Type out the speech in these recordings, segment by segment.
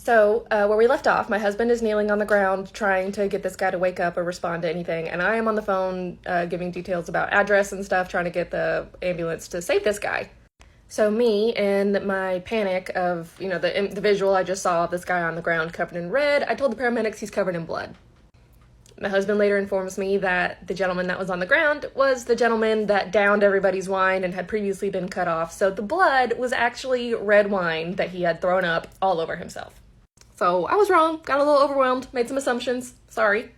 So, where we left off, my husband is kneeling on the ground trying to get this guy to wake up or respond to anything, and I am on the phone giving details about address and stuff, trying to get the ambulance to save this guy. So me, in my panic of, the visual I just saw of this guy on the ground covered in red, I told the paramedics he's covered in blood. My husband later informs me that the gentleman that was on the ground was the gentleman that downed everybody's wine and had previously been cut off, so the blood was actually red wine that he had thrown up all over himself. So I was wrong, got a little overwhelmed, made some assumptions, sorry.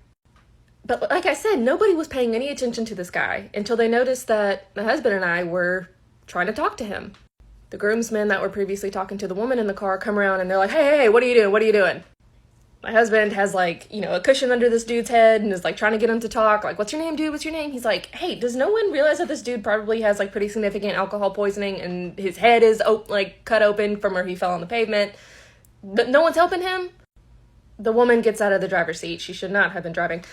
But like I said, nobody was paying any attention to this guy until they noticed that my husband and I were trying to talk to him. The groomsmen that were previously talking to the woman in the car come around and they're like, hey, what are you doing? What are you doing? My husband has a cushion under this dude's head and is trying to get him to talk. What's your name, dude? What's your name? He's like, hey, does no one realize that this dude probably has pretty significant alcohol poisoning and his head is cut open from where he fell on the pavement? But no one's helping him? The woman gets out of the driver's seat. She should not have been driving.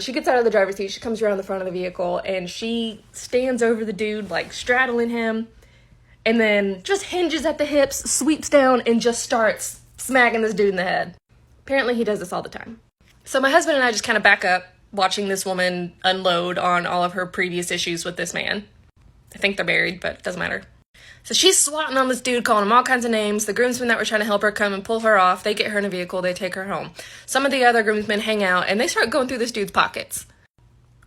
She gets out of the driver's seat. She comes around the front of the vehicle and she stands over the dude, straddling him, and then just hinges at the hips, sweeps down, and just starts smacking this dude in the head. Apparently he does this all the time. So my husband and I just kind of back up, watching this woman unload on all of her previous issues with this man. I think they're married, but it doesn't matter. So she's swatting on this dude, calling him all kinds of names. The groomsmen that were trying to help her come and pull her off. They get her in a vehicle. They take her home. Some of the other groomsmen hang out, and they start going through this dude's pockets.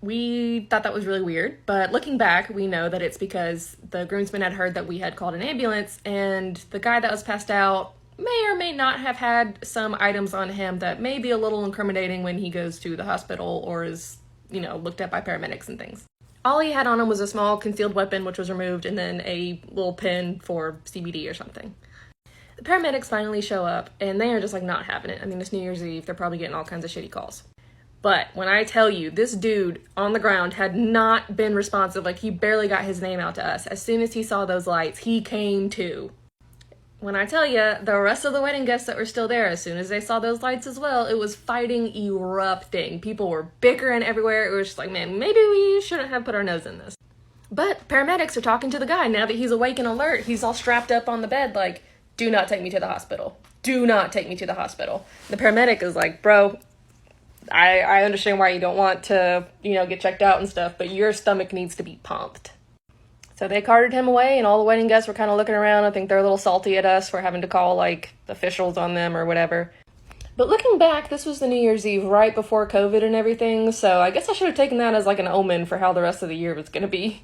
We thought that was really weird, but looking back, we know that it's because the groomsmen had heard that we had called an ambulance, and the guy that was passed out may or may not have had some items on him that may be a little incriminating when he goes to the hospital or is, looked at by paramedics and things. All he had on him was a small concealed weapon, which was removed, and then a little pin for CBD or something. The paramedics finally show up, and they are just not having it. I mean, it's New Year's Eve. They're probably getting all kinds of shitty calls. But when I tell you, this dude on the ground had not been responsive. He barely got his name out to us. As soon as he saw those lights, he came to. When I tell you, the rest of the wedding guests that were still there, as soon as they saw those lights as well, it was fighting erupting. People were bickering everywhere. It was just man, maybe we shouldn't have put our nose in this. But paramedics are talking to the guy. Now that he's awake and alert, he's all strapped up on the bed do not take me to the hospital. Do not take me to the hospital. The paramedic is bro, I understand why you don't want to, get checked out and stuff, but your stomach needs to be pumped. So they carted him away, and all the wedding guests were kind of looking around. I think they're a little salty at us for having to call, officials on them or whatever. But looking back, this was the New Year's Eve right before COVID and everything, so I guess I should have taken that as an omen for how the rest of the year was going to be.